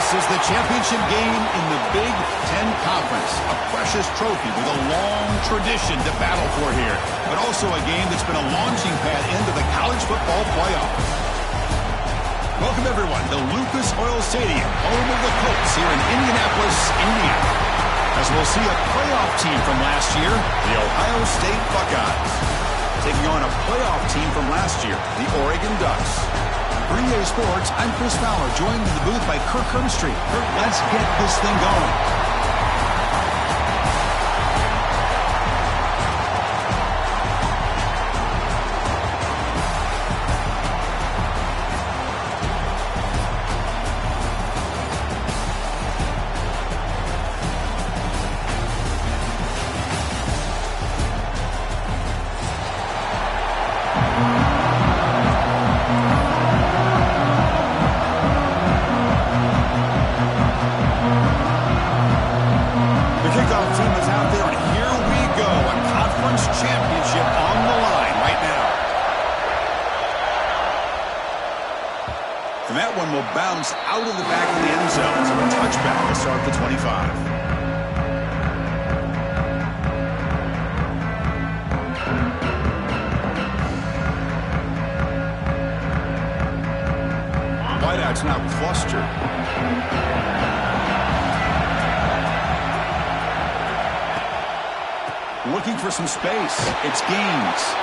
This is the championship game in the Big Ten Conference. A precious trophy with a long tradition to battle for here. But also a game that's been a launching pad into the college football playoff. Welcome, everyone, to Lucas Oil Stadium, home of the Colts here in Indianapolis, Indiana. As we'll see a playoff team from last year, the Ohio State Buckeyes, taking on a playoff team from last year, the Oregon Ducks. For EA Sports, I'm Chris Fowler, joined in the booth by Kirk Herbstreit. Kirk, let's get this thing going. Out of the back of the end zone, so a touchback to start the 25. Wideouts now clustered. Looking for some space. It's Gaines.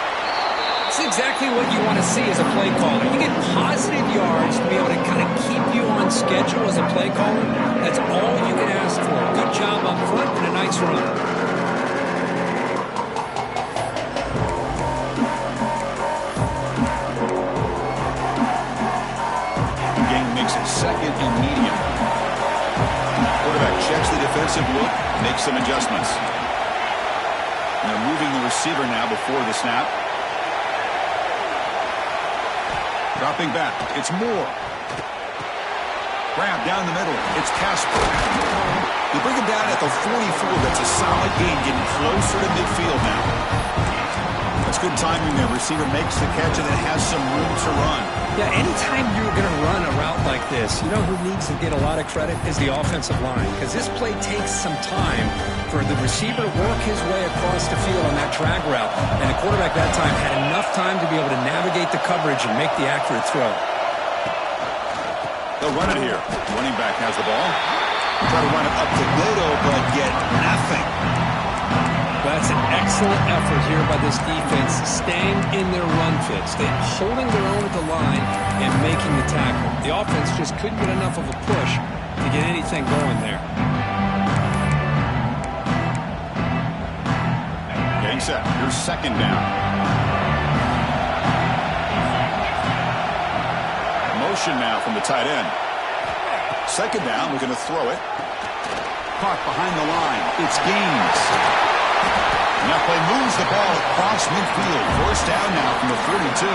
That's exactly what you want to see as a play caller. You get positive yards to be able to kind of keep you on schedule as a play caller. That's all you can ask for. Good job up front and a nice run. Gain makes it second and medium. Quarterback checks the defensive look, makes some adjustments. And they're moving the receiver now before the snap. Dropping back, it's Moore. Grab down the middle, it's Casper. They bring him down at the 44. That's a solid gain, getting closer to midfield now. That's good timing there. Receiver makes the catch and then has some room to run. Yeah, anytime you're going to run a route like this, you know who needs to get a lot of credit is the offensive line, because this play takes some time for the receiver to work his way across the field on that drag route, and the quarterback that time had enough time to be able to navigate the coverage and make the accurate throw. They'll run it here. Running back has the ball. Try to run it up the middle, but get nothing. That's an excellent effort here by this defense, staying in their run fits. They're holding their own at the line and making the tackle. The offense just couldn't get enough of a push to get anything going there. Getting set. Here's second down. Motion now from the tight end. Second down, we're going to throw it. Caught behind the line. It's Gaines. And that play moves the ball across midfield. First down now from the 42.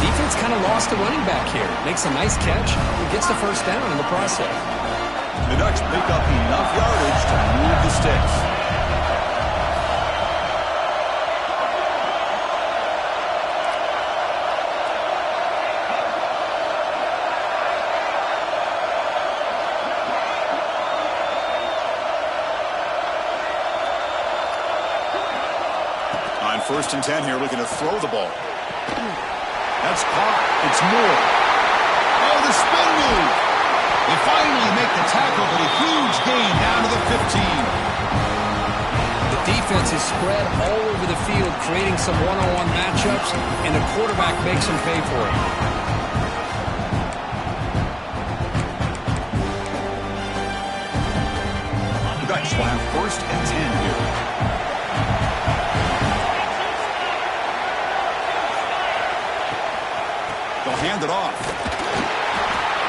Defense kind of lost the running back here. Makes a nice catch and gets the first down in the process. The Ducks pick up enough yardage to move the sticks. First and 10 here, looking to throw the ball. That's caught. It's Moore. Oh, the spin move. They finally make the tackle, but a huge gain down to the 15. The defense is spread all over the field, creating some one-on-one matchups, and the quarterback makes them pay for it. The Ducks will have first and 10 here. They'll hand it off.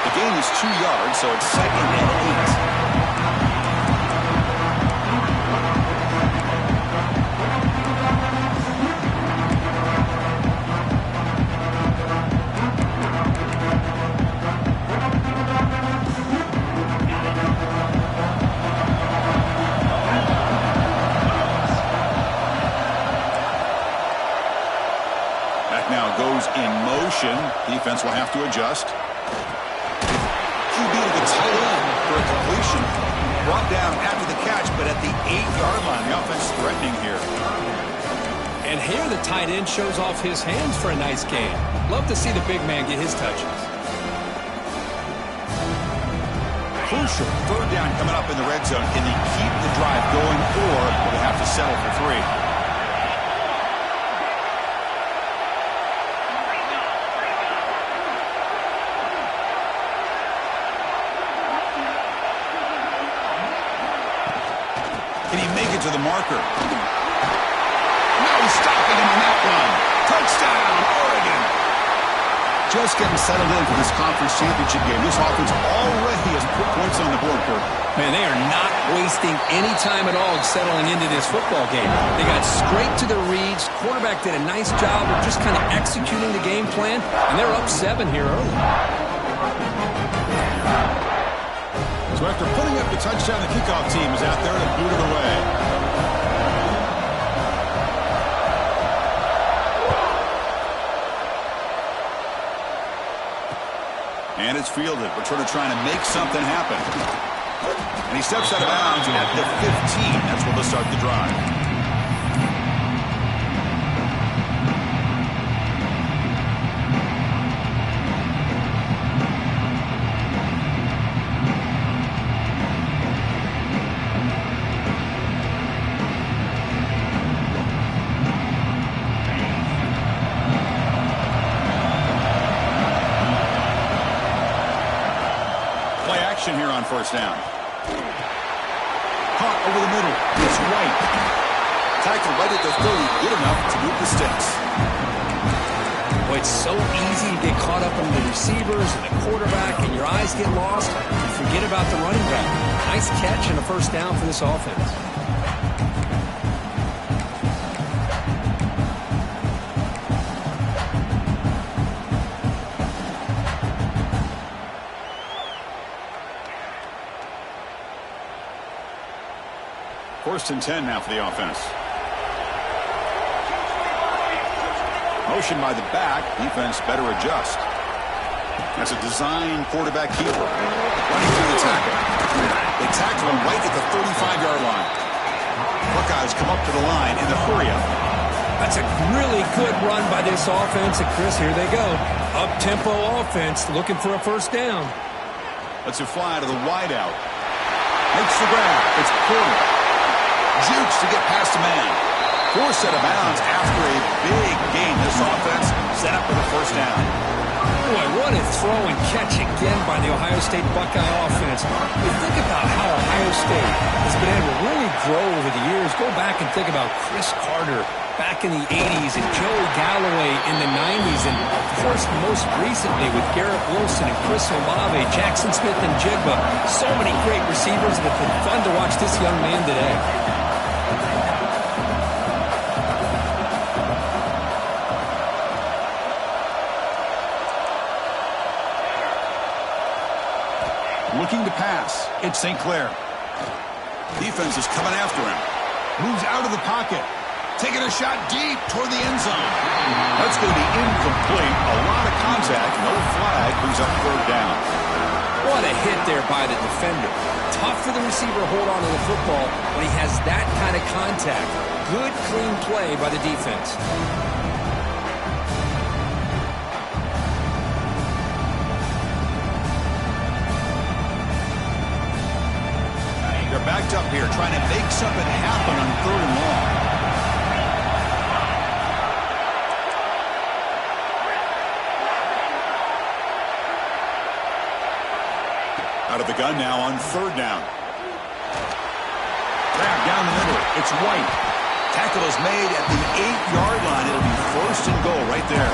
The gain is 2 yards, so it's second and 8. Back now goes in motion. Defense will have to adjust. QB to the tight end for a completion. Brought down after the catch, but at the 8-yard line. The offense threatening here. And here the tight end shows off his hands for a nice gain. Love to see the big man get his touches. Crucial third down coming up in the red zone. Can they keep the drive going, or will they have to settle for 3? Can he make it to the marker? No stopping him on that one. Touchdown, Oregon. Just getting settled in for this conference championship game. This offense already has put points on the board, Kirk. Man, they are not wasting any time at all settling into this football game. They got straight to the reads. Quarterback did a nice job of just kind of executing the game plan, and they're up 7 here early. So after putting up the touchdown, the kickoff team is out there to boot it away. And it's fielded. Returner trying to make something happen. And he steps out of bounds at the 15. That's where they'll start the drive. Here on first down. Caught over the middle. It's White. Tackle right at the 30. Good enough to move the sticks. Boy, it's so easy to get caught up in the receivers and the quarterback, and your eyes get lost. You forget about the running back. Nice catch and a first down for this offense. First and 10 now for the offense. Motion by the back. Defense better adjust. That's a design quarterback keeper. Running through the tackle. They tackle him right at the 35-yard line. Buckeyes come up to the line in the hurry-up. That's a really good run by this offense. And Chris, here they go. Up-tempo offense looking for a first down. Lets it fly to the wideout. Makes the grab. It's Porter. Jukes to get past a man. Forced out of bounds after a big gain. This offense set up for the first down. Boy, what a throw and catch again by the Ohio State Buckeye offense. You think about how Ohio State has been able to really grow over the years. Go back and think about Chris Carter back in the 80s and Joey Galloway in the 90s. And, of course, most recently with Garrett Wilson and Chris Olave, Jackson Smith and Jigba. So many great receivers, and it's been fun to watch this young man today. Looking to pass. It's St. Clair. Defense is coming after him. Moves out of the pocket. Taking a shot deep toward the end zone. That's going to be incomplete. A lot of contact. No flag. Brings up third down. What a hit there by the defender. Tough for the receiver to hold on to the football when he has that kind of contact. Good, clean play by the defense. They're backed up here trying to make something happen on third and long. Out of the gun now on third down. Grab down the middle. It's White. Tackle is made at the 8-yard line. It'll be first and goal right there.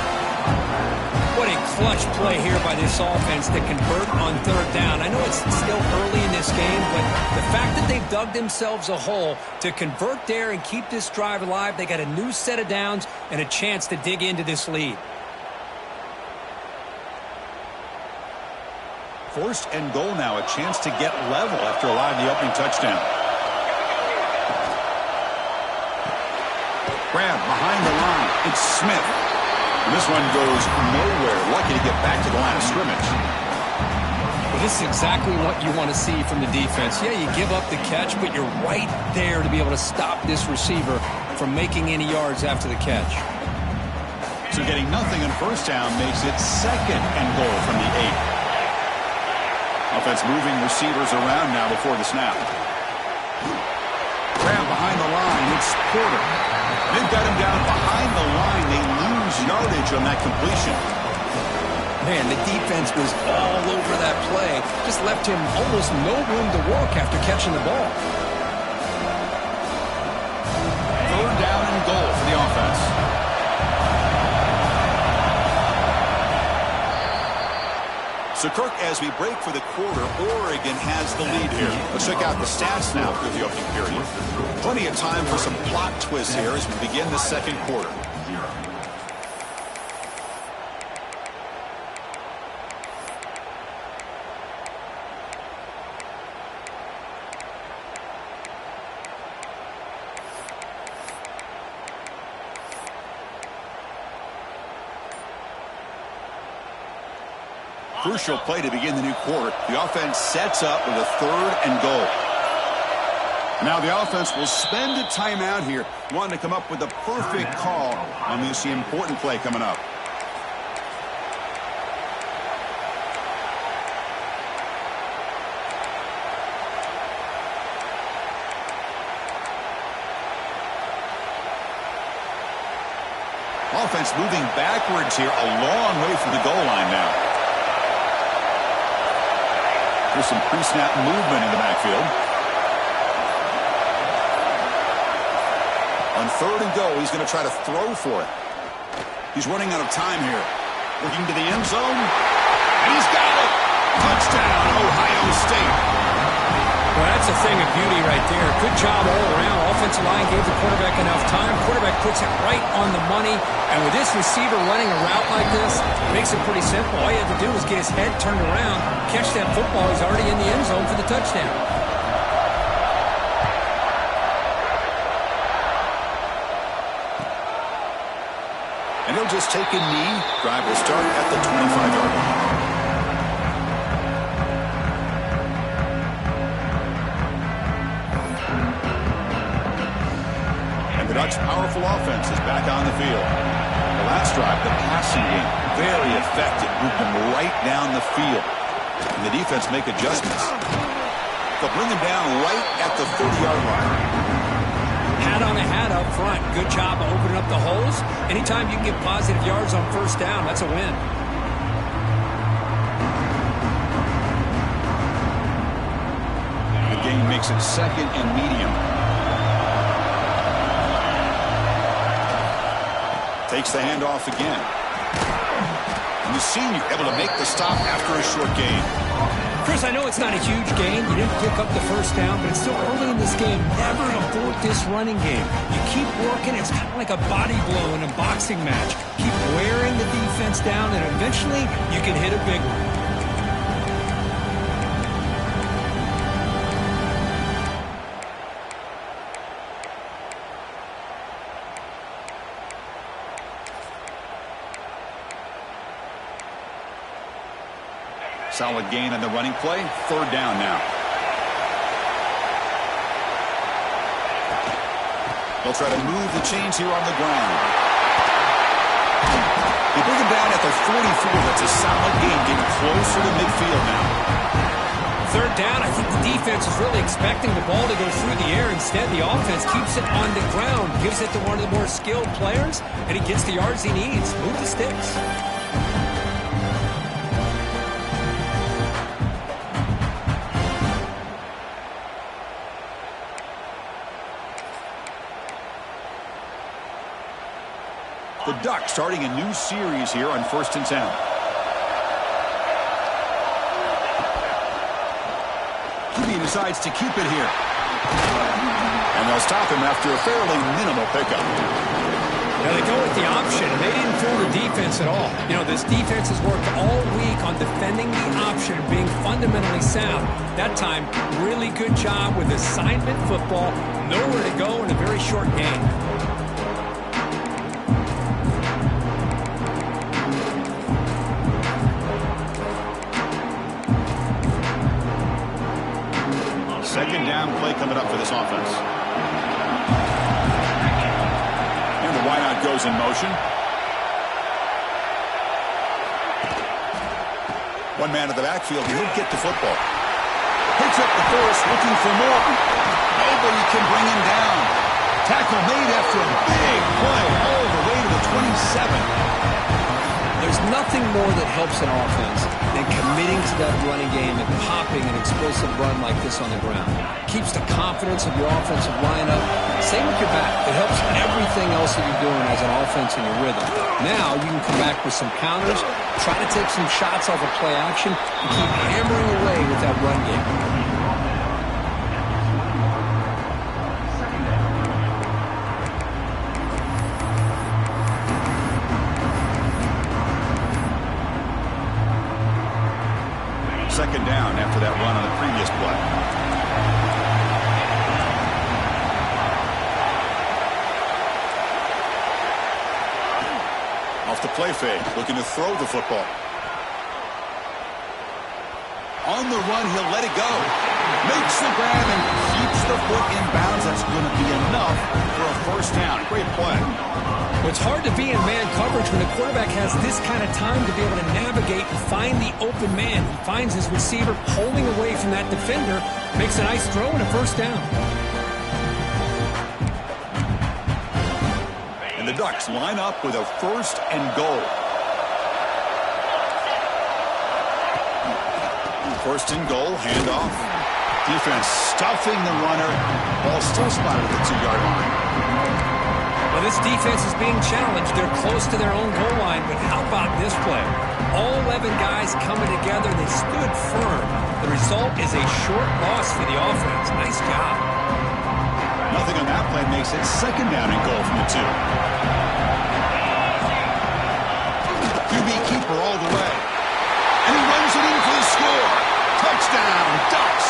What a clutch play here by this offense to convert on third down. I know it's still early in this game, but the fact that they've dug themselves a hole to convert there and keep this drive alive, they got a new set of downs and a chance to dig into this lead. First and goal now, a chance to get level after allowing the opening touchdown. Grab behind the line. It's Smith. And this one goes nowhere. Lucky to get back to the line of scrimmage. This is exactly what you want to see from the defense. Yeah, you give up the catch, but you're right there to be able to stop this receiver from making any yards after the catch. So getting nothing on first down makes it 2nd and goal from the 8. Offense moving receivers around now before the snap. Grab behind the line. It's Porter. They've got him down behind the line. They lose yardage on that completion. Man, the defense was all over that play. Just left him almost no room to work after catching the ball. 3rd down and goal for the offense. So, Kirk, as we break for the quarter, Oregon has the lead here. Let's check out the stats now through the opening period. Plenty of time for some plot twists here as we begin the second quarter. Crucial play to begin the new quarter. The offense sets up with a 3rd and goal. Now the offense will spend a timeout here, wanting to come up with a perfect call on this important play coming up. Offense moving backwards here, a long way from the goal line now. There's some pre-snap movement in the backfield. On 3rd and goal, he's going to try to throw for it. He's running out of time here. Looking to the end zone. And he's got it. Touchdown, Ohio State. Well, that's a thing of beauty right there. Good job all around. Offensive line gave the quarterback enough time. Quarterback puts it right on the money. And with this receiver running a route like this, it makes it pretty simple. All you have to do is get his head turned around, catch that football. He's already in the end zone for the touchdown. And he'll just take a knee. Drive will start at the 25-yard line. The Ducks' powerful offense is back on the field. The last drive, the passing game, very effective. Moved them right down the field. And the defense make adjustments. They'll bring them down right at the 30-yard line. Hat on a hat up front. Good job of opening up the holes. Anytime you can get positive yards on first down, that's a win. The game makes it 2nd and medium. Takes the handoff again. And the senior able to make the stop after a short gain. Chris, I know it's not a huge gain. You didn't pick up the first down, but it's still early in this game. Never abort this running game. You keep working. It's kind of like a body blow in a boxing match. Keep wearing the defense down, and eventually you can hit a big one. Solid gain on the running play. 3rd down now. They'll try to move the chains here on the ground. They bring him down at the 44. That's a solid gain, getting closer to midfield now. 3rd down, I think the defense is really expecting the ball to go through the air. Instead, the offense keeps it on the ground, gives it to one of the more skilled players, and he gets the yards he needs. Move the sticks. The Ducks starting a new series here on 1st and 10. He decides to keep it here. And they'll stop him after a fairly minimal pickup. Now they go with the option, and they didn't fool the defense at all. You know, this defense has worked all week on defending the option and being fundamentally sound. That time, really good job with assignment football. Nowhere to go in a very short game. down play coming up for this offense. And the wideout goes in motion. One man in the backfield. He'll get the football. Picks up the force, looking for more. Nobody can bring him down. Tackle made after a big play all the way to the 27. There's nothing more that helps an offense than committing to that running game and popping an explosive run like this on the ground. Keeps the confidence of your offensive line up. Same with your back. It helps everything else that you're doing as an offense in your rhythm. Now you can come back with some counters, try to take some shots off of play action, and keep hammering away with that run game. Second down after that run on the previous play. Off the play fake, looking to throw the football. On the run, he'll let it go. Makes the grab and keeps the foot in bounds. That's going to be enough for a first down. Great play. Well, it's hard to be in man coverage when the quarterback has this kind of time to be able to navigate and find the open man. He finds his receiver pulling away from that defender, makes a nice throw and a first down. And the Ducks line up with a first and goal. First and goal, handoff. Defense stuffing the runner. Ball still spotted at the 2-yard line. Well, this defense is being challenged. They're close to their own goal line, but how about this play? All 11 guys coming together. They stood firm. The result is a short loss for the offense. Nice job. Nothing on that play makes it second down and goal from the 2. QB keeper all the way. And he runs it in for the score. Touchdown, Ducks.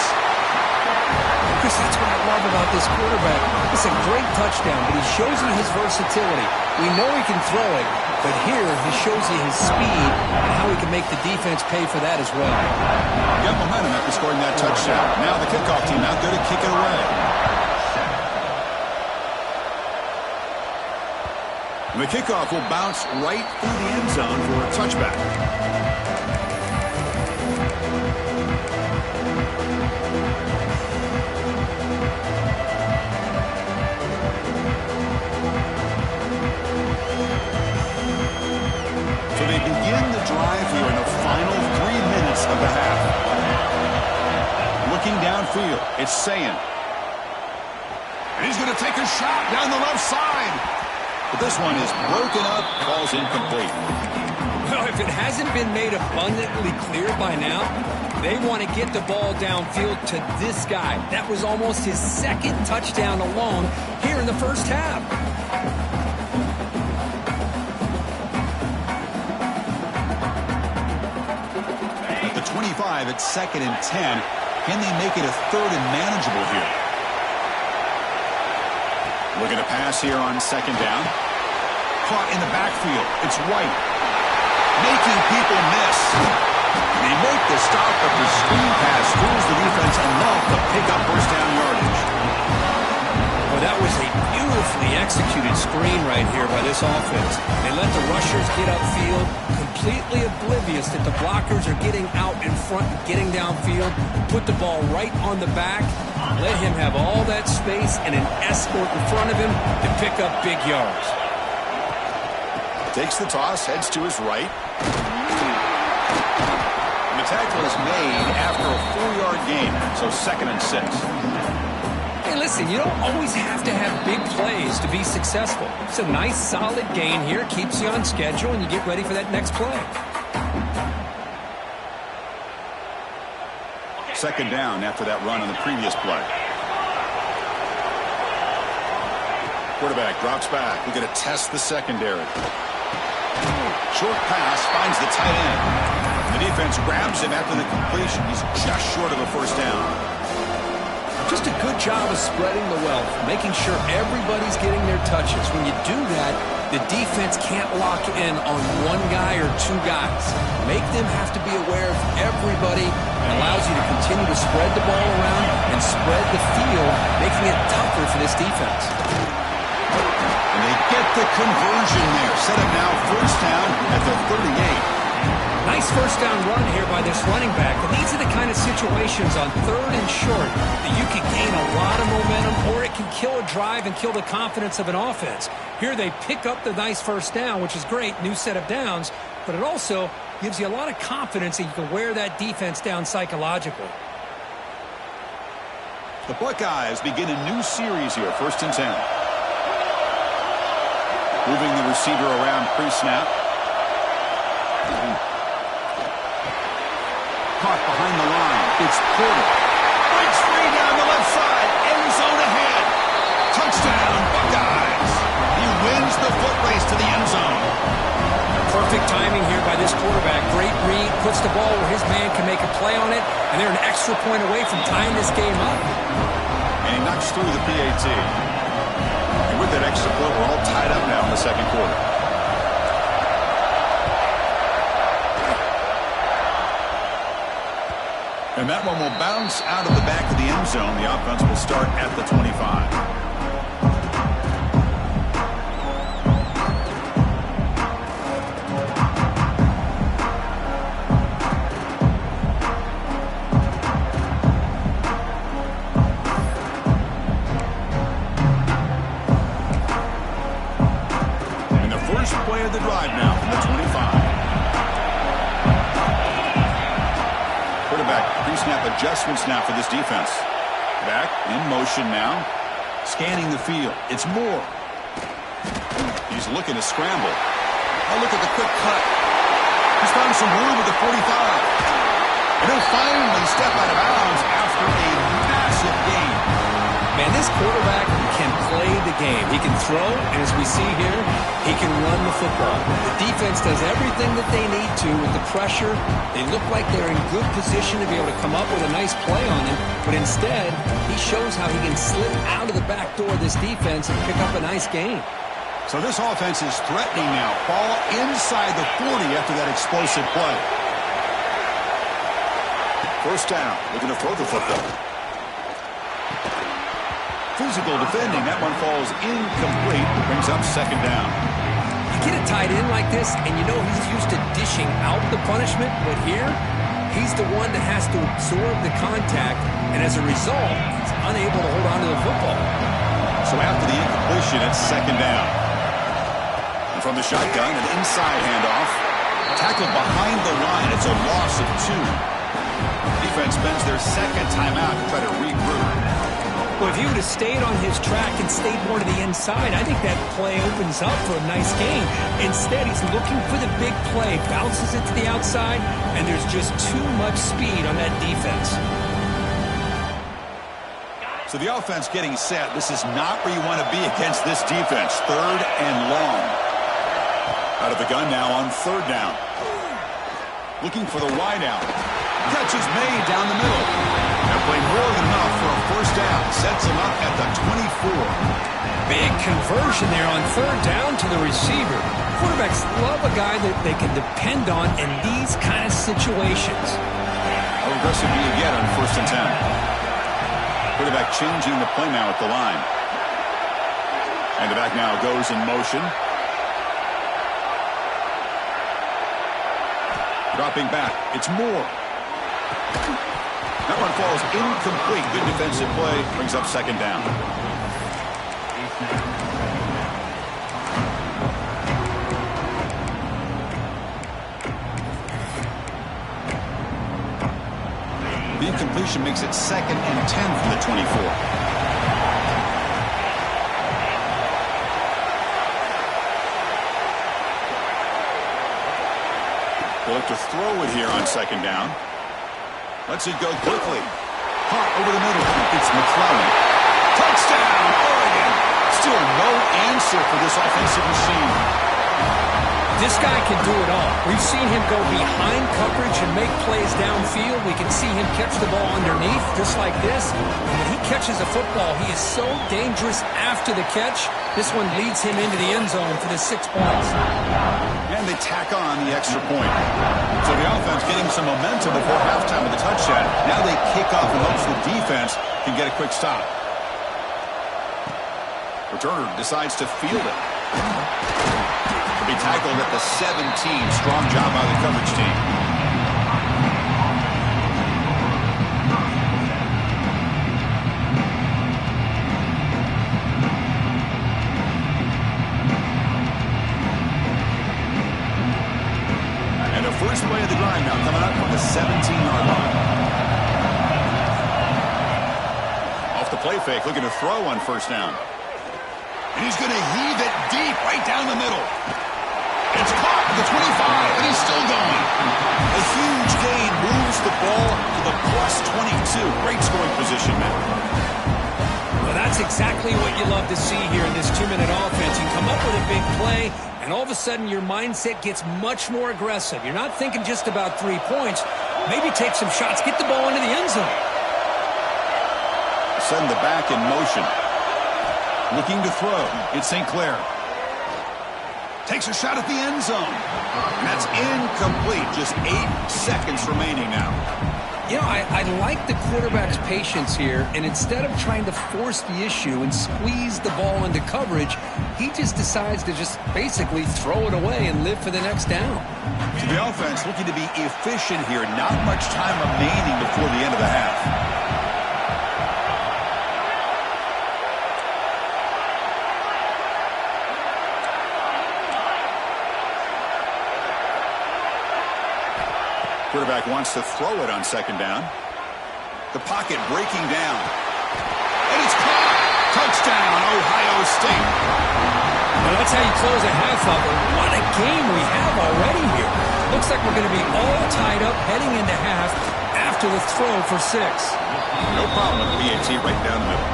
Chris, that's what I love about this quarterback. It's a great touchdown, but he shows you his versatility. We know he can throw it, but here he shows you his speed and how he can make the defense pay for that as well. Got momentum after scoring that touchdown. Now the kickoff team out there to kick it away. And the kickoff will bounce right through the end zone for a touchback. So they begin the drive here in the final 3 minutes of the half. Looking downfield, it's Sayin. And he's going to take a shot down the left side. But this one is broken up, falls incomplete. Well, if it hasn't been made abundantly clear by now, they want to get the ball downfield to this guy. That was almost his second touchdown alone here in the first half. At the 25, it's 2nd and 10. Can they make it a 3rd and manageable here? Looking to pass here on 2nd down. Caught in the backfield. It's White. Making people miss. They make the stop, but the screen pass fools the defense enough to pick up first down yardage. Well, that was a beautifully executed screen right here by this offense. They let the rushers get upfield, completely oblivious that the blockers are getting out in front, getting downfield, put the ball right on the back, let him have all that space and an escort in front of him to pick up big yards. Takes the toss, heads to his right. And the tackle is made after a 4-yard gain, so 2nd and 6. Hey, listen, you don't always have to have big plays to be successful. It's a nice, solid gain here, keeps you on schedule, and you get ready for that next play. 2nd down after that run on the previous play. Quarterback drops back. We're going to test the secondary. Short pass finds the tight end. The defense grabs him after the completion. He's just short of a first down. Just a good job of spreading the wealth, making sure everybody's getting their touches. When you do that, the defense can't lock in on one guy or two guys. Make them have to be aware of everybody, and allows you to continue to spread the ball around and spread the field, making it tougher for this defense. And they get the conversion there. Set up now, first down at the 38. Nice first down run here by this running back. And these are the kind of situations on third and short that you can gain a lot of momentum, or it can kill a drive and kill the confidence of an offense. Here they pick up the nice first down, which is great, new set of downs, but it also gives you a lot of confidence that you can wear that defense down psychologically. The Buckeyes begin a new series here, first and 10. Moving the receiver around pre-snap. Caught behind the line. It's Porter. Breaks free down the left side. End zone ahead. Touchdown, Buckeyes. He wins the foot race to the end zone. Perfect timing here by this quarterback. Great read. Puts the ball where his man can make a play on it. And they're an extra point away from tying this game up. And he knocks through the PAT. And with that extra point, we're all tied up now in the second quarter. And that one will bounce out of the back of the end zone. The offense will start at the 25. And the first play of the drive now from the 25. Pre-snap adjustments now for this defense. Back in motion now. Scanning the field. It's Moore. He's looking to scramble. Oh, look at the quick cut. He's found some room at the 45. And he'll finally step out of bounds after a massive gain. Man, this quarterback can play the game. He can throw, and as we see here, he can run the football. The defense does everything that they need to with the pressure. They look like they're in good position to be able to come up with a nice play on him, but instead, he shows how he can slip out of the back door of this defense and pick up a nice gain. So this offense is threatening now. Ball inside the 40 after that explosive play. First down, looking to throw the football. Physical defending. That one falls incomplete. Brings up second down. You get it tied in like this, and you know he's used to dishing out the punishment, but here, he's the one that has to absorb the contact, and as a result, he's unable to hold on to the football. So after the incompletion, it's second down. And from the shotgun, an inside handoff. Tackled behind the line. It's a loss of 2. Defense spends their second timeout to try to regroup. Well, if he would have stayed on his track and stayed more to the inside, I think that play opens up for a nice game. Instead, he's looking for the big play, bounces it to the outside, and there's just too much speed on that defense. So the offense getting set. This is not where you want to be against this defense. Third and long. Out of the gun now on third down. Looking for the wide out. Catch is made down the middle. They'll play more than enough for a first down. Sets them up at the 24. Big conversion there on third down to the receiver. Quarterbacks love a guy that they can depend on in these kind of situations. How aggressive do you get on first and 10? Quarterback changing the play now at the line. And the back now goes in motion. Dropping back. It's Moore. That one falls incomplete. Good defensive play. Brings up second down. The incompletion makes it second and 10 from the 24. They'll look to throw it here on second down. Lets it go quickly. Caught over the middle. It's McClellan. Touchdown, Oregon. Still no answer for this offensive machine. This guy can do it all. We've seen him go behind coverage and make plays downfield. We can see him catch the ball underneath, just like this. And when he catches a football, he is so dangerous after the catch. This one leads him into the end zone for the 6 points. And they tack on the extra point. So the offense getting some momentum before halftime with the touchdown. Now they kick off in hopes the defense can get a quick stop. Returner decides to field it. Be tackled at the 17. Strong job by the coverage team. And the first play of the drive now coming up from the 17-yard line. Off the play fake, looking to throw on first down. And he's going to heave it deep right down the middle. It's caught at the 25, and he's still going. A huge gain moves the ball to the +22. Great scoring position now. Well, that's exactly what you love to see here in this 2-minute offense. You come up with a big play, and all of a sudden your mindset gets much more aggressive. You're not thinking just about 3 points. Maybe take some shots, get the ball into the end zone. Send the back in motion. Looking to throw. It's St. Clair. Takes a shot at the end zone. And that's incomplete. Just 8 seconds remaining now. You know, I like the quarterback's patience here, and instead of trying to force the issue and squeeze the ball into coverage, he just decides to just basically throw it away and live for the next down. So the offense looking to be efficient here. Not much time remaining before the end of the half. Quarterback wants to throw it on second down. The pocket breaking down. And it's caught. Touchdown, Ohio State. Well, that's how you close a half of it. What a game we have already here. Looks like we're going to be all tied up heading into half after the throw for 6. No problem with the BAT right down the middle.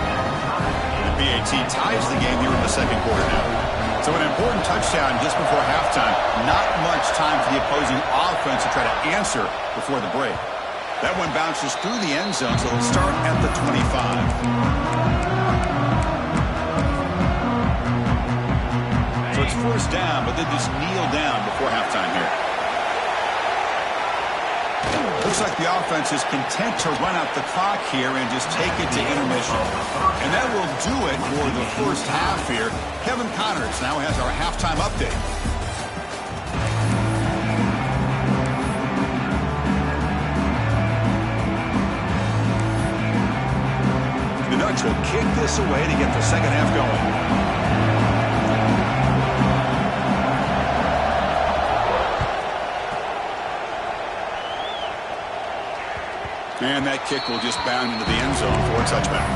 The BAT ties the game here in the second quarter now. So an important touchdown just before halftime. Not much time for the opposing offense to try to answer before the break. That one bounces through the end zone, so it'll start at the 25. So it's first down, but they just kneel down before halftime here. Looks like the offense is content to run out the clock here and just take it to intermission. And that will do it for the first half here. Kevin Connors now has our halftime update. The Ducks will kick this away to get the second half going. And that kick will just bound into the end zone for a touchback.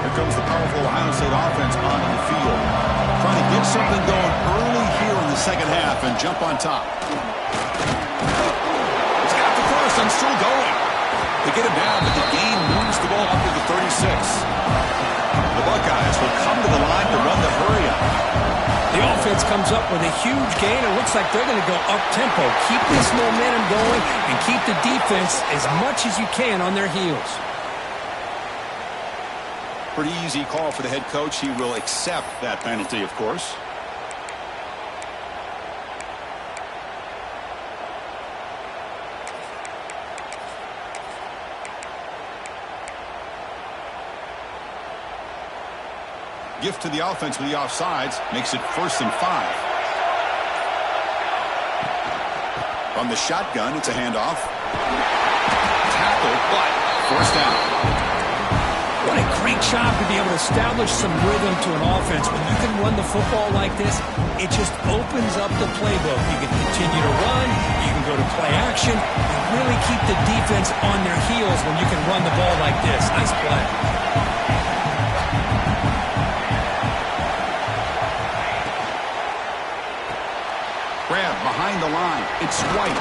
Here comes the powerful Ohio State offense onto the field. Trying to get something going early here in the second half and jump on top. It's got the first and still going. They get him down, but the gain moves the ball up to the 36. The Buckeyes will come to the line to run the hurry-up. The offense comes up with a huge gain. It looks like they're going to go up-tempo. Keep this momentum going and keep the defense as much as you can on their heels. Pretty easy call for the head coach. He will accept that penalty, of course. Gift to the offense with the offsides. Makes it 1st and 5. From the shotgun, it's a handoff. Tackle, but forced down. What a great job to be able to establish some rhythm to an offense. When you can run the football like this, it just opens up the playbook. You can continue to run. You can go to play action. You really keep the defense on their heels when you can run the ball like this. Nice play. Grab behind the line. It's White.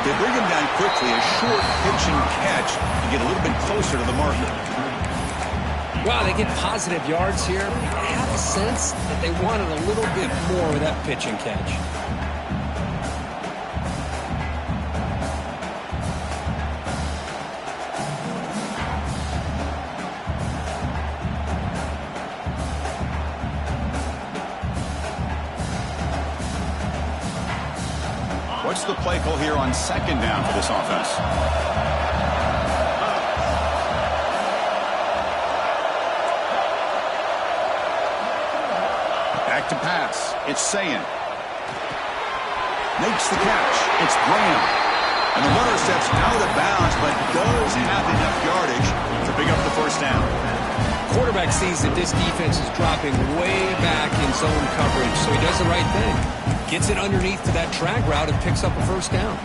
They bring him down quickly. A short pitch and catch to get a little bit closer to the marker. Wow, they get positive yards here. I have a sense that they wanted a little bit more with that pitch and catch. What's the play call here on second down for this offense? Back to pass. It's Sayan. Makes the catch. It's Graham. And the runner steps out of bounds, but does have enough yardage to pick up the first down. Quarterback sees that this defense is dropping way back in zone coverage, so he does the right thing. Gets it underneath to that drag route and picks up a first down.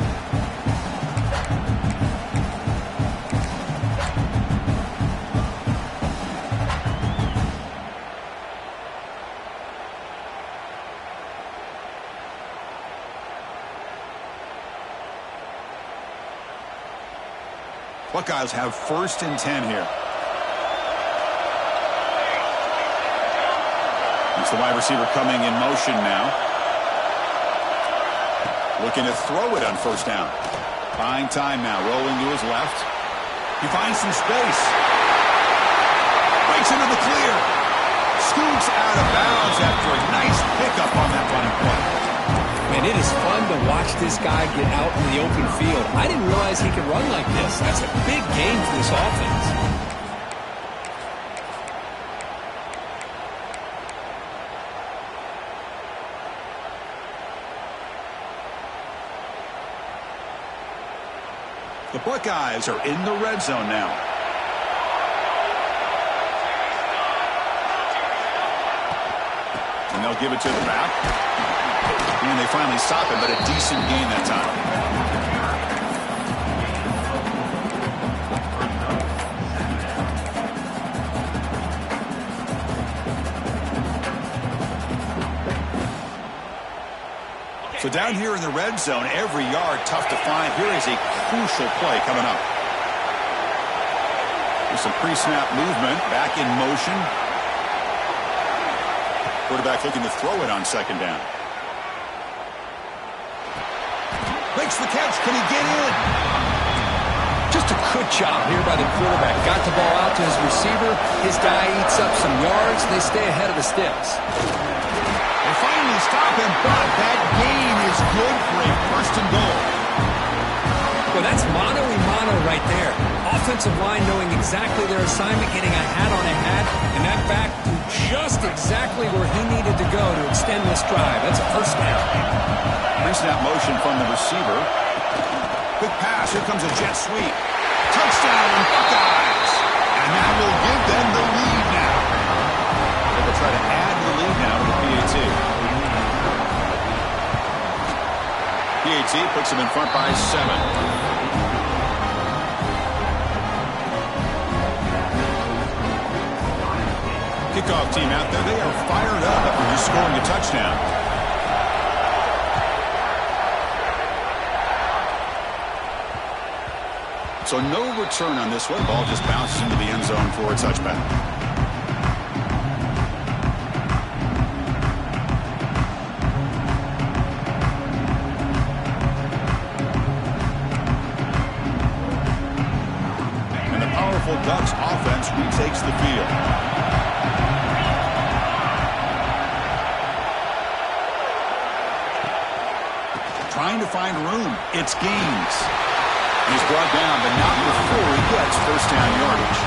Buckeyes have 1st and 10 here. It's the wide receiver coming in motion now. Looking to throw it on first down. Buying time now. Rolling to his left. He finds some space. Breaks into the clear. Scoots out of bounds after a nice pickup on that running play. Man, it is fun to watch this guy get out in the open field. I didn't realize he could run like this. That's a big game for this offense. The Buckeyes are in the red zone now. And they'll give it to the back. And they finally stop it, but a decent gain that time. So down here in the red zone, every yard tough to find. Here is a crucial play coming up. There's some pre-snap movement, back in motion. Quarterback looking to throw it on second down. Makes the catch. Can he get in? Just a good job here by the quarterback. Got the ball out to his receiver. His guy eats up some yards. They stay ahead of the sticks. They finally stop him, but that gain is good for a 1st and goal. Well, that's mano-a-mano right there. Offensive line knowing exactly their assignment, getting a hat on a hat, and that back just exactly where he needed to go to extend this drive. That's a first down. Pre-snap motion from the receiver. Quick pass. Here comes a jet sweep. Touchdown, Buckeyes. And that will give them the lead now. They will try to add the lead now to the PAT. PAT puts them in front by 7. Kickoff team out there. They are fired up after just scoring a touchdown. So no return on this one. Ball just bounces into the end zone for a touchback. And the powerful Ducks offense retakes the field. Trying to find room. It's Gaines. He's brought down, but not before he gets first down yardage.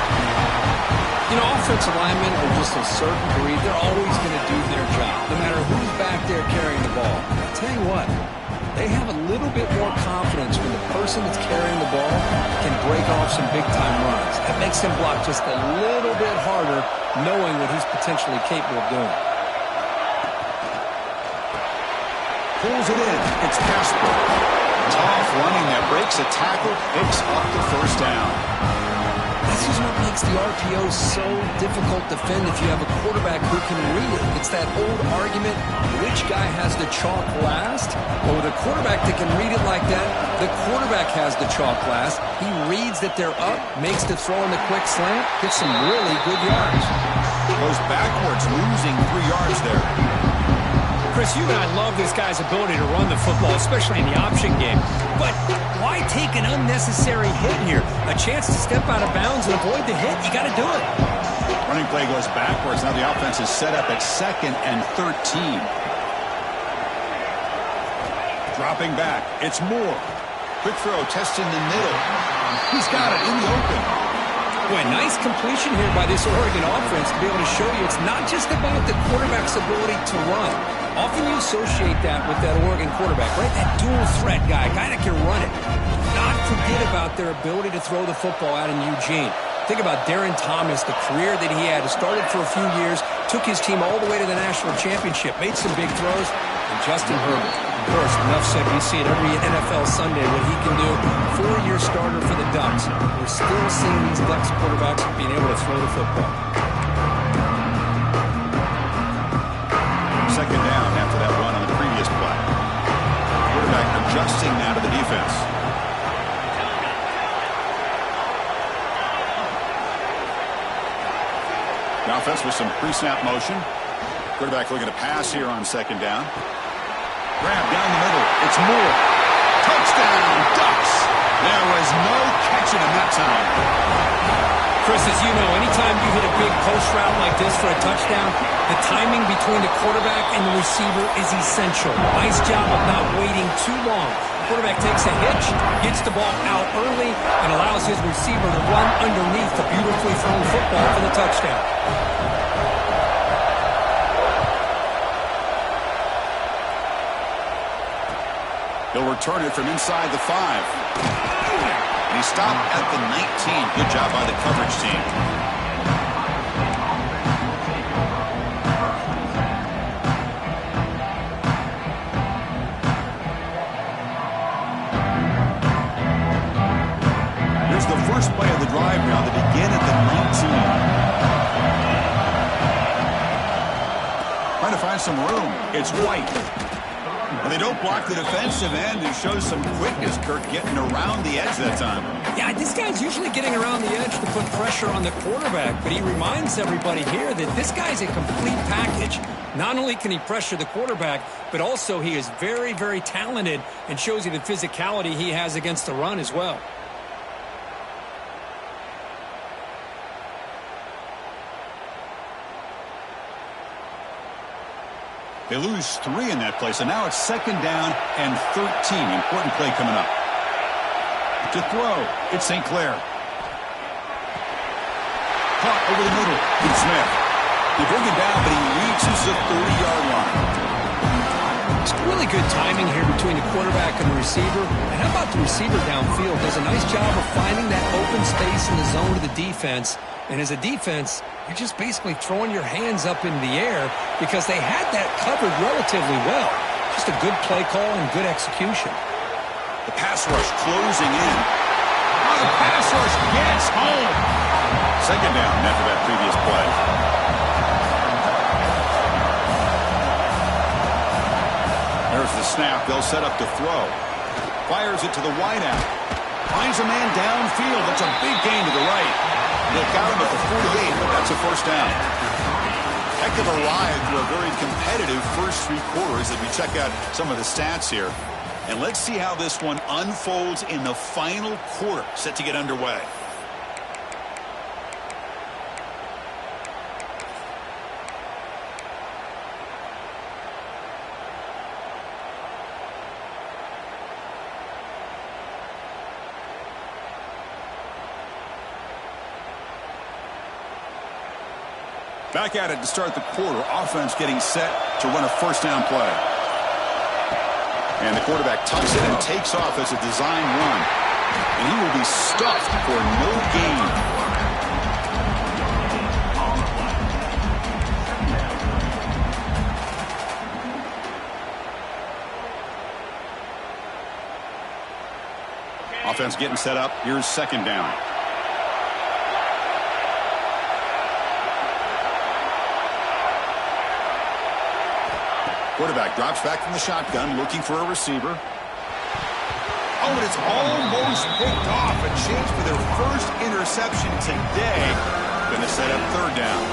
You know, offensive linemen are just a certain breed. They're always going to do their job, no matter who's back there carrying the ball. I'll tell you what, they have a little bit more confidence when the person that's carrying the ball can break off some big-time runs. That makes him block just a little bit harder, knowing what he's potentially capable of doing. Pulls it in. It's Casper. Tough running that breaks a tackle, picks up the first down. this is what makes the RPO so difficult to defend if you have a quarterback who can read it. It's that old argument, which guy has the chalk last? Well, with a quarterback that can read it like that, the quarterback has the chalk last. He reads that they're up, makes the throw in the quick slant, gets some really good yards. Goes backwards, losing 3 yards there. Chris, you and I love this guy's ability to run the football, especially in the option game. But why take an unnecessary hit here? A chance to step out of bounds and avoid the hit, you got to do it. Running play goes backwards. Now the offense is set up at 2nd and 13. Dropping back. It's Moore. Quick throw, testing the middle. He's got it in the open. Boy, nice completion here by this Oregon offense to be able to show you it's not just about the quarterback's ability to run. Often you associate that with that Oregon quarterback, right? That dual threat guy that can run it. Not forget about their ability to throw the football out in Eugene. Think about Darren Thomas, the career that he had. He started for a few years, took his team all the way to the national championship, made some big throws, and Justin Herbert. First, enough said, we see it every NFL Sunday what he can do. 4-year starter for the Ducks. We're still seeing these Ducks quarterbacks being able to throw the football. 2nd down after that run on the previous play. Quarterback adjusting now to the defense. The offense with some pre-snap motion. Quarterback looking to pass here on 2nd down. Grab down the middle. It's Moore. Touchdown, Ducks. There was no catching him that time. Chris, as you know, anytime you hit a big post route like this for a touchdown, the timing between the quarterback and the receiver is essential. Nice job of not waiting too long. Quarterback takes a hitch, gets the ball out early, and allows his receiver to run underneath the beautifully thrown football for the touchdown. He'll return it from inside the 5. And he stopped at the 19. Good job by the coverage team. Here's the first play of the drive now to begin at the 19. Trying to find some room. It's White. Well, they don't block the defensive end and shows some quickness, Kirk, getting around the edge that time. Yeah, this guy's usually getting around the edge to put pressure on the quarterback, but he reminds everybody here that this guy's a complete package. Not only can he pressure the quarterback, but also he is very, very talented and shows you the physicality he has against the run as well. They lose 3 in that play, so now it's 2nd down and 13. Important play coming up. To throw, it's St. Clair. Caught over the middle. It's Smith. They bring him down, but he reaches the 30-yard line. It's really good timing here between the quarterback and the receiver. And how about the receiver downfield? Does a nice job of finding that open space in the zone of the defense. And as a defense, you're just basically throwing your hands up into the air because they had that covered relatively well. Just a good play call and good execution. The pass rush closing in. Oh, the pass rush gets home. 2nd down after that previous play. There's the snap. They'll set up to throw. Fires it to the wideout. Finds a man downfield. That's a big gain to the right. They've got him at the 48, but that's a 1st down. Heck of a ride through a very competitive first 3 quarters as we check out some of the stats here. And let's see how this one unfolds in the final quarter, set to get underway. Back at it to start the quarter. Offense getting set to run a 1st down play. And the quarterback tucks it and takes off as a design run. And he will be stuffed for no gain. Offense getting set up. Here's 2nd down. Quarterback drops back from the shotgun, looking for a receiver. Oh, and it's almost picked off. A chance for their first interception today. Going to set up third down.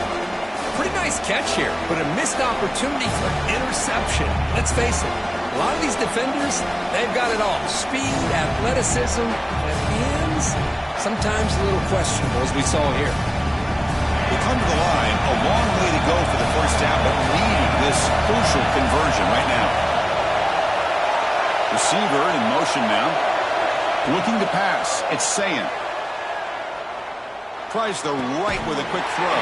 Pretty nice catch here, but a missed opportunity for interception. Let's face it, a lot of these defenders, they've got it all. Speed, athleticism, and hands, sometimes a little questionable, as we saw here. They come to the line, a long way to go for the first down, but needing this crucial conversion right now. Receiver in motion now. Looking to pass. It's Sayan. Tries the right with a quick throw.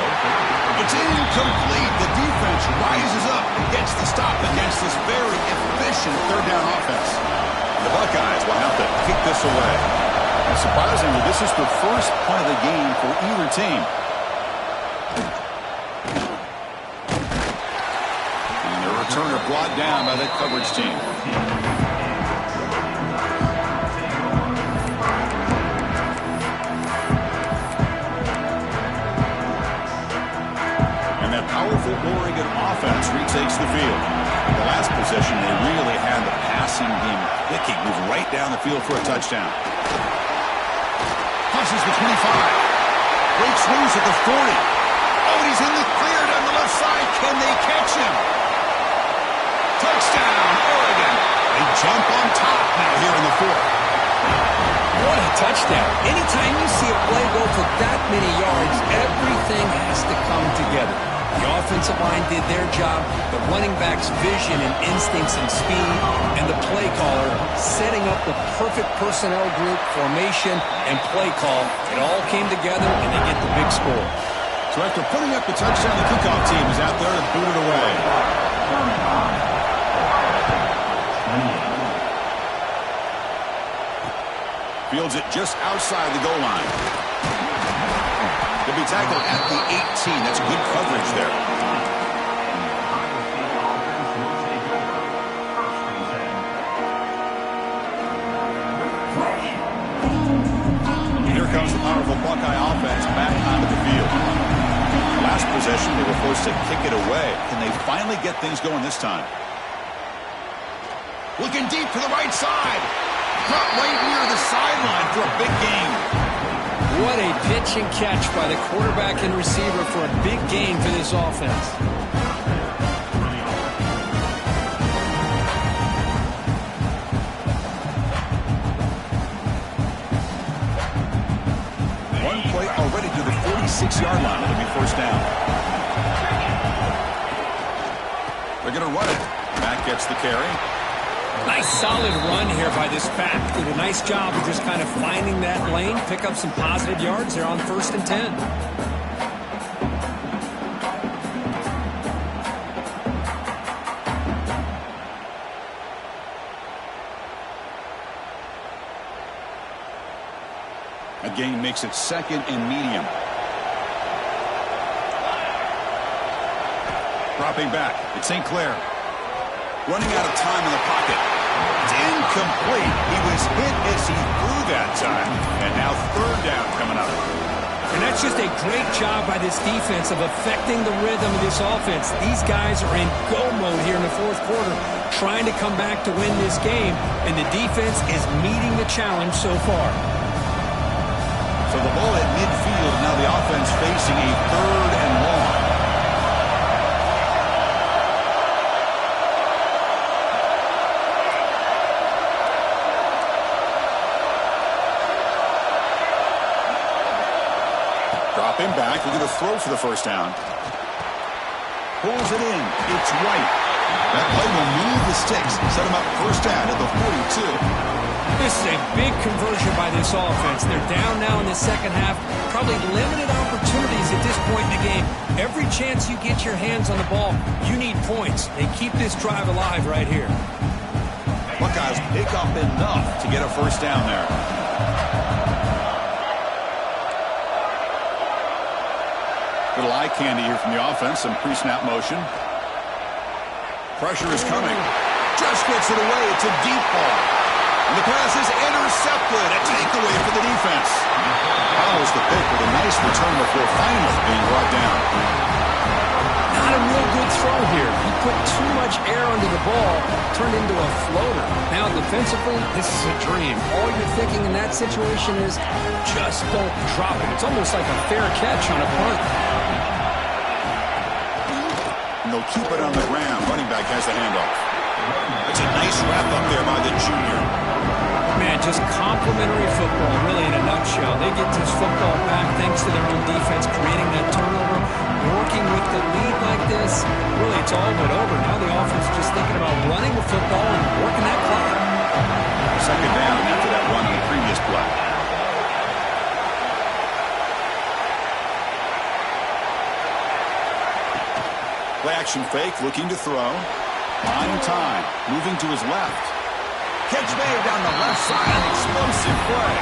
It's incomplete. The defense rises up and gets the stop against this very efficient third down offense. The Buckeyes will have to kick this away. And surprisingly, this is the first punt of the game for either team. And the returner brought down by that coverage team. Powerful Oregon offense retakes the field. The last possession, they really had the passing game clicking, move right down the field for a touchdown. Crosses the 25. Breaks loose at the 40. Oh, and he's in the clear down the left side. Can they catch him? Touchdown, Oregon. They jump on top now here in the fourth. What a touchdown. Anytime you see a play go for that many yards, everything has to come together. The offensive line did their job, the running back's vision and instincts and speed, and the play caller setting up the perfect personnel group, formation, and play call. It all came together, and they get the big score. So after putting up the touchdown, the kickoff team is out there to boot it away. Fields it just outside the goal line. He'll be tackled at the 18. That's good coverage there. Here comes the powerful Buckeye offense back onto the field. Last possession, they were forced to kick it away. Can they finally get things going this time? Looking deep to the right side. Caught right near the sideline for a big gain. What a pitch and catch by the quarterback and receiver for a big gain for this offense. One play already to the 46-yard line. It'll be first down. They're going to run it. Matt gets the carry. Nice solid run here by this back. Did a nice job of just kind of finding that lane, pick up some positive yards there on 1st and 10. A gain makes it 2nd and medium. Dropping back. It's St. Clair. Running out of time in the pocket. It's incomplete. He was hit as he threw that time. And now third down coming up. And that's just a great job by this defense of affecting the rhythm of this offense. These guys are in go mode here in the fourth quarter, trying to come back to win this game. And the defense is meeting the challenge so far. So the ball at midfield. Now the offense facing a 3rd and long. Drop him back. We're going to throw for the first down. Pulls it in. It's White. That play will move the sticks. Set him up first down at the 42. This is a big conversion by this offense. They're down now in the second half. Probably limited opportunities at this point in the game. Every chance you get your hands on the ball, you need points. They keep this drive alive right here. Buckeyes pick up enough to get a first down there. Little eye candy here from the offense. Some pre-snap motion. Pressure is coming. Just gets it away. It's a deep ball. And the pass is intercepted. A takeaway for the defense. Follows the pick with a nice return before finally being brought down. Not not a real good throw here. He put too much air under the ball, turned into a floater. Now, defensively, this is a dream. All you're thinking in that situation is just don't drop it. It's almost like a fair catch on a punt. And they'll keep it on the ground. Running back has the handoff. That's a nice wrap up there by the junior. Man, just complimentary football, really, in a nutshell. They get this football back thanks to their own defense, creating that turnover, working with the lead like this. Really, it's all but over. Now the offense is just thinking about running the football and working that clock. Second down after that run on the previous play. Play action fake, looking to throw. Buying time, moving to his left. Catch made down the left side, an explosive play.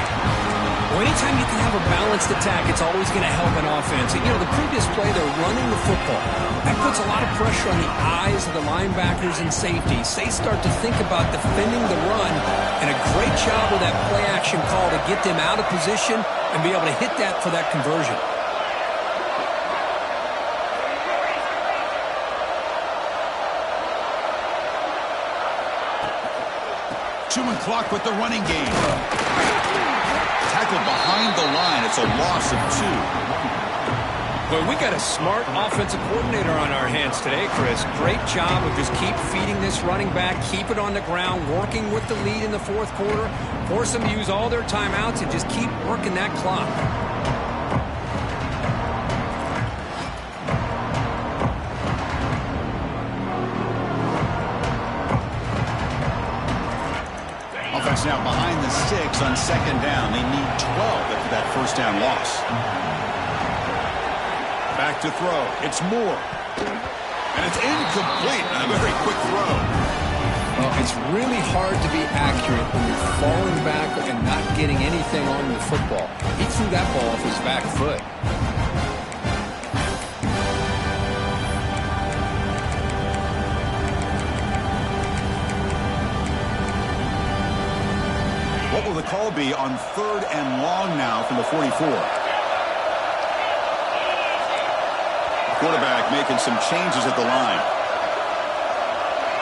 Well, anytime you can have a balanced attack, it's always going to help an offense. And, the previous play, they're running the football. That puts a lot of pressure on the eyes of the linebackers and safeties. They start to think about defending the run, and a great job with that play action call to get them out of position and be able to hit that for that conversion. Chewing clock with the running game. Tackled behind the line. It's a loss of 2. Well, we got a smart offensive coordinator on our hands today, Chris. Great job of just keep feeding this running back, keep it on the ground, working with the lead in the fourth quarter, force them to use all their timeouts, and just keep working that clock. Offense now behind the 6 on second down. They need 12 after that first down loss. Back to throw. It's Moore. And it's incomplete. A very quick throw. Well, it's really hard to be accurate when you're falling back and not getting anything on the football. He threw that ball off his back foot. What will the call be on 3rd and long now from the 44? Quarterback making some changes at the line.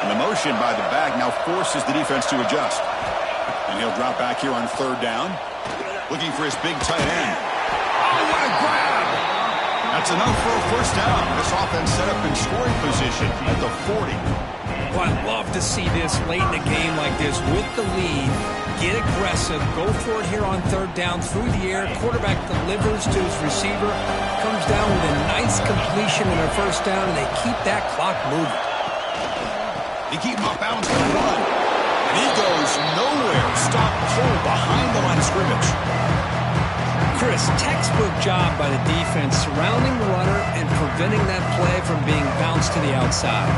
And the motion by the back now forces the defense to adjust. And he'll drop back here on 3rd down. Looking for his big tight end. Oh, what a grab! That's enough for a first down. This offense set up in scoring position at the 40. Well, I love to see this late in the game like this with the lead. Get aggressive. Go for it here on 3rd down through the air. Quarterback delivers to his receiver. Comes down with a nice completion in their first down, and they keep that clock moving. They keep him up bounds for the run. And he goes nowhere. Stop cold behind the line of scrimmage. Chris, textbook job by the defense surrounding the runner and preventing that play from being bounced to the outside.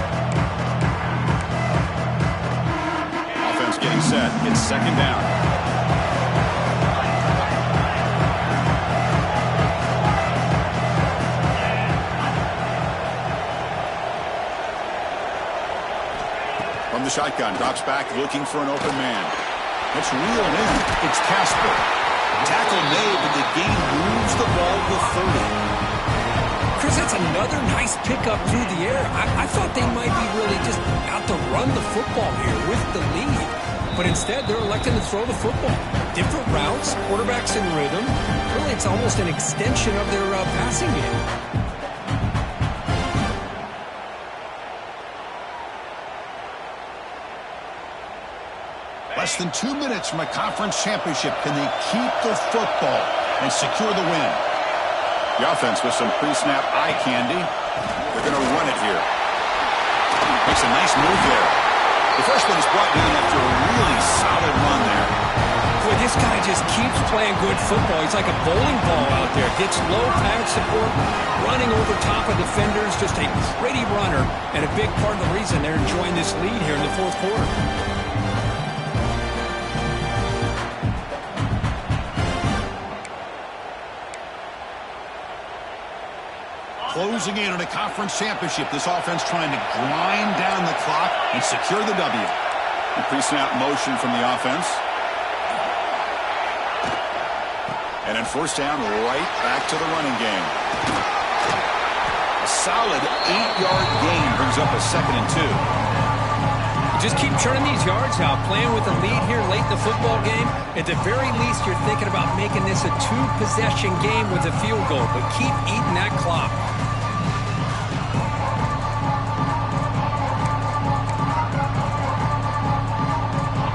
Getting set. It's second down. From the shotgun, drops back, looking for an open man. That's real in. It's Casper. Tackle made, but the game moves the ball to 30. Chris, that's another nice pickup through the air. I thought they might be really just out to run the football here with the lead. But instead, they're electing to throw the football. Different routes, quarterbacks in rhythm. Really, it's almost an extension of their passing game. Less than 2 minutes from a conference championship. Can they keep the football and secure the win? The offense with some pre-snap eye candy. They're going to run it here. Makes a nice move there. The freshman is brought down after a really solid run there. Boy, this guy just keeps playing good football. He's like a bowling ball out there. Gets low pad support, running over top of defenders. Just a pretty runner, and a big part of the reason they're enjoying this lead here in the fourth quarter. Closing in on a conference championship, this offense trying to grind down the clock and secure the W. The pre-snap motion from the offense. And then first down, right back to the running game. solid 8-yard gain brings up a 2nd and 2. Just keep churning these yards out, playing with a lead here late in the football game. At the very least, you're thinking about making this a 2-possession game with a field goal, but keep eating that clock.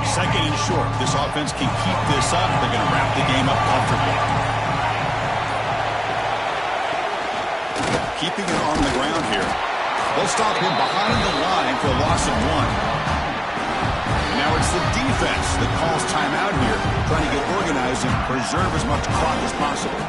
Second and short. This offense can keep this up. They're going to wrap the game up comfortably. Keeping it on the ground here. They'll stop him behind the line for a loss of 1. Now it's the defense that calls timeout here, trying to get organized and preserve as much clock as possible.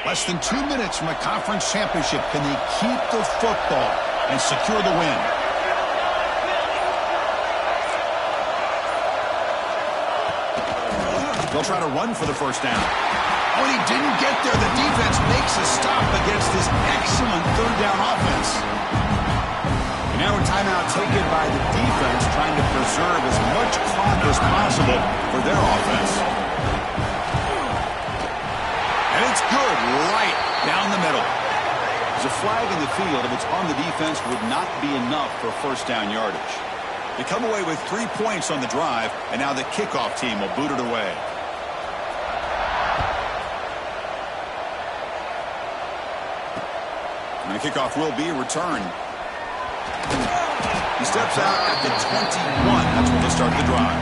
Less than 2 minutes from a conference championship. Can they keep the football and secure the win? They'll try to run for the first down. Oh, and he didn't get there. The defense makes a stop against this excellent third down offense. And now a timeout taken by the defense, trying to preserve as much clock as possible for their offense. And it's good, right down the middle. There's a flag in the field. If it's on the defense, would not be enough for first down yardage. They come away with 3 points on the drive, and now the kickoff team will boot it away. And the kickoff will be returned. He steps out at the 21. That's when they'll start the drive.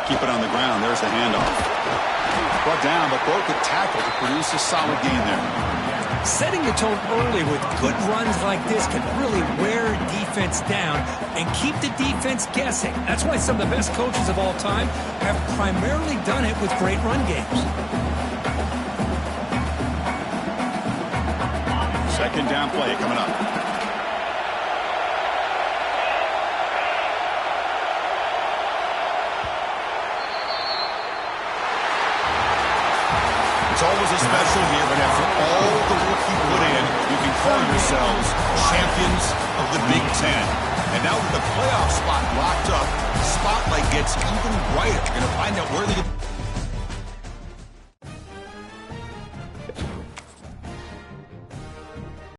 Keep it on the ground. There's the handoff. Brought down, but broke a tackle to produce a solid gain there. Setting the tone early with good runs like this can really wear a defense down and keep the defense guessing. That's why some of the best coaches of all time have primarily done it with great run games. Second down play coming up. It's always a special year, but after all the work you put in, you can call yourselves champions of the Big Ten. And now with the playoff spot locked up, the spotlight gets even brighter. You're going to find out where they